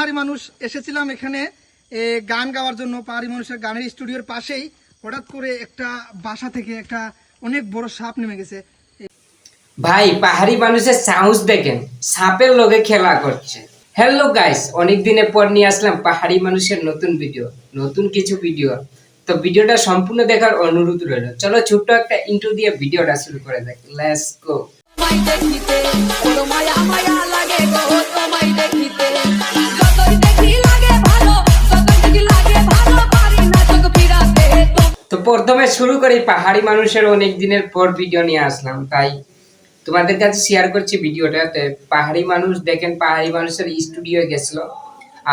পাহাড়ি মানুষ এসেছিলাম এখানে গান গাওয়ার জন্য। পাহাড়ি মানুষের গানের স্টুডিওর পাশেই হঠাৎ করে একটা বাসা থেকে একটা অনেক বড় সাপ নেমে গেছে। ভাই পাহাড়ি মানুষের সাহস দেখেন, সাপের লগে খেলা করছে। হ্যালো গাইস, অনেক দিনের পর নিয়ে আসলাম পাহাড়ি মানুষের নতুন ভিডিও, নতুন কিছু ভিডিও। তো ভিডিওটা সম্পূর্ণ দেখার অনুরোধ রইল। চলো ছোট্ট একটা ইন্ট্রো দিয়ে ভিডিওটা শুরু করে দেখ। Let's go. তো প্রথমে শুরু করি, পাহাড়ি মানুষের অনেক দিনের পর ভিডিও নিয়ে আসলাম, তাই তোমাদের কাছে শেয়ার করছি ভিডিওটা। পাহাড়ি মানুষ দেখেন, পাহাড়ি মানুষের স্টুডিও গেছিল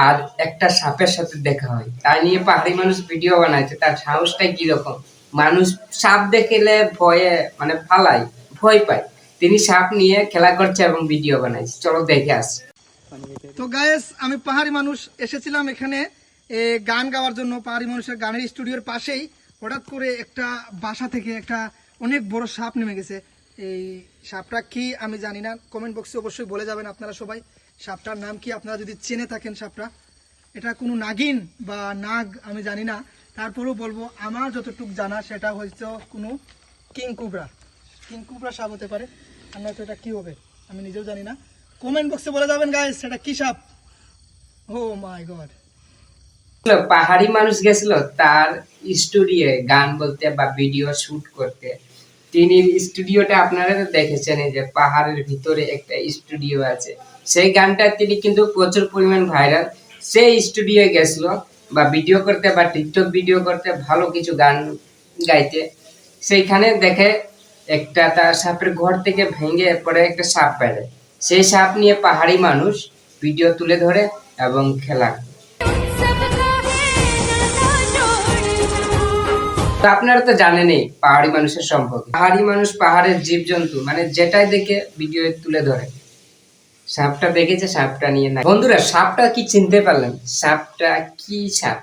আর একটা সাপের সাথে দেখা হয়, তাই নিয়ে পাহাড়ি মানুষ ভিডিও বানাইছে। তার সাহসটা কিরকম, মানুষ সাপ দেখলে ভয়ে মানে ফালাই ভয় পায়, তিনি সাপ নিয়ে খেলা করছে এবং ভিডিও বানাইছে। চলো দেখে আসি। তো গায়েস, আমি পাহাড়ি মানুষ এসেছিলাম এখানে গান গাওয়ার জন্য। পাহাড়ি মানুষের গানের স্টুডিওর পাশেই হঠাৎ করে একটা বাসা থেকে একটা অনেক বড় সাপ নেমে গেছে। এই সাপটা কি আমি জানি না, কমেন্ট বক্সে অবশ্যই বলে যাবেন আপনারা সবাই সাপটার নাম কি, আপনারা যদি চেনে থাকেন সাপটা। এটা কোনো নাগিন বা নাগ আমি জানি না, তারপরেও বলবো আমার যতটুকু জানা সেটা হচ্ছে কোনো কিংকুবরা সাপ হতে পারে। আর নয়তো এটা কি হবে আমি নিজেও জানি না। কমেন্ট বক্সে বলে যাবেন গাইস সেটা কি সাপ। ও মাই গড। পাহাড়ি মানুষ গেছিল তার স্টুডিও গান বলতে বা ভিডিও শুট করতে। তিনি স্টুডিওটা আপনারা তো দেখেছেন, এই যে পাহাড়ের ভিতরে একটা স্টুডিও আছে। সেই গানটা তিনি কিন্তু প্রচুর পরিমাণ ভাইরাল। সেই স্টুডিও গেছিল বা ভিডিও করতে বা টিকটক ভিডিও করতে, ভালো কিছু গান গাইতে। সেইখানে দেখে একটা তার সাপের ঘর থেকে ভেঙে পড়ে একটা সাপ বেড়ে। সেই সাপ নিয়ে পাহাড়ি মানুষ ভিডিও তুলে ধরে এবং খেলা। তো আপনারা তো জানেনই পাহাড়ি মানুষের সম্পর্কে। পাহাড়ি মানুষ পাহাড়ের জীবজন্তু মানে যেটাই দেখে ভিডিও তুলে ধরে। সাপটা দেখেছে, সাপটা নিয়ে না। বন্ধুরা, সাপটা কি চিনতে পারলেন? সাপটা কি সাপ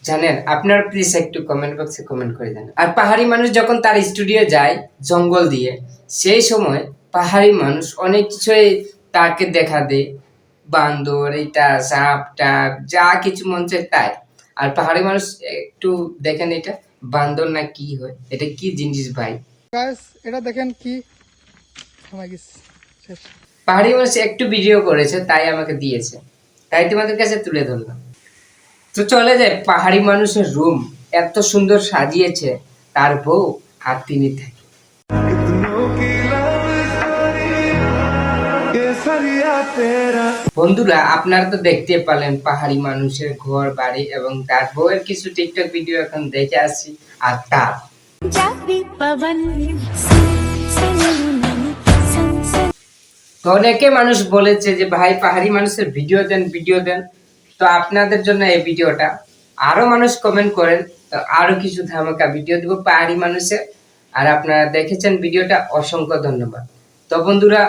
জানেন? আপনারা প্লিজ একটু কমেন্ট বক্সে কমেন্ট করে জানান। আর পাহাড়ি মানুষ যখন তার স্টুডিও যায় জঙ্গল দিয়ে, সেই সময় পাহাড়ি মানুষ অনেক কিছুই তাকে দেখা দেয়, বান্দর, এটা সাপ টাপ যা কিছু মন চায় তাই। আর পাহাড়ি মানুষ একটু দেখেন, এটা বান্দর না কি হয়, এটা কি জিনিস ভাই? গাইস এটা দেখেন কি শেষ। পাহাড়ি মানুষ একটু ভিডিও করেছে তাই আমাকে দিয়েছে, তাই তোমাদের কাছে তুলে ধরলাম। তো চলে যায় পাহাড়ি মানুষের রুম, এত সুন্দর সাজিয়েছে তার বউ আর তিনি থাকে। বন্ধুরা, আপনারা তো দেখতে পেলেন পাহাড়ি মানুষের ঘর বাড়ি এবং তার বউয়ের কিছু টিকটক ভিডিও এখন দেখে আসি। আর তার তো অনেকে মানুষ বলেছে যে ভাই পাহাড়ি মানুষের ভিডিও দেন, ভিডিও দেন। তো আপনাদের জন্য এই ভিডিওটা। আরো মানুষ কমেন্ট করেন, তো আরো কিছু ধামাকা ভিডিও দিব পাহাড়ি মানুষের। আর আপনারা দেখেছেন ভিডিওটা, অসংখ্য ধন্যবাদ। তো বন্ধুরা,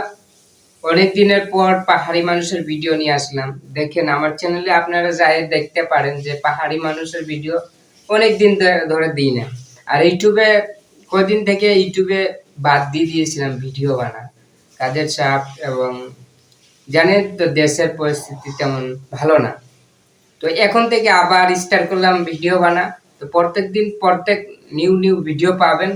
অনেক দিনের পর পাহাড়ি মানুষের ভিডিও নিয়ে আসলাম। দেখেন আমার চ্যানেলে আপনারা যাই দেখতে পারেন যে পাহাড়ি মানুষের ভিডিও অনেক দিন ধরে দিই না। আর ইউটিউবে কদিন থেকে ইউটিউবে বাদ দিয়ে দিয়েছিলাম ভিডিও বানা, কাজের চাপ এবং জানেন তো দেশের পরিস্থিতি তেমন ভালো না। তো এখন থেকে আবার স্টার্ট করলাম ভিডিও বানা। তো প্রত্যেক নিউ ভিডিও পাবেন,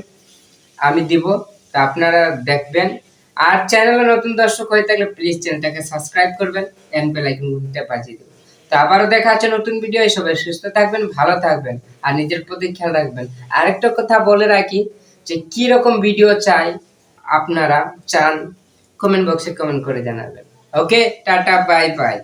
আমি দিব। তা আপনারা দেখবেন। আর চ্যানেলে নতুন দর্শক হয়ে থাকলে প্লিজ চ্যানেলটাকে সাবস্ক্রাইব করবেন, এন্ড বেল আইকনটা বাজিয়ে দেবেন। তো আবারও দেখা হচ্ছে নতুন ভিডিও। সবাই সুস্থ থাকবেন, ভালো থাকবেন আর নিজের প্রতি খেয়াল রাখবেন। আরেকটা কথা বলে রাখি যে কি রকম ভিডিও চাই আপনারা চান, কমেন্ট বক্সে কমেন্ট করে জানাবেন। ওকে, টাটা, বাই বাই।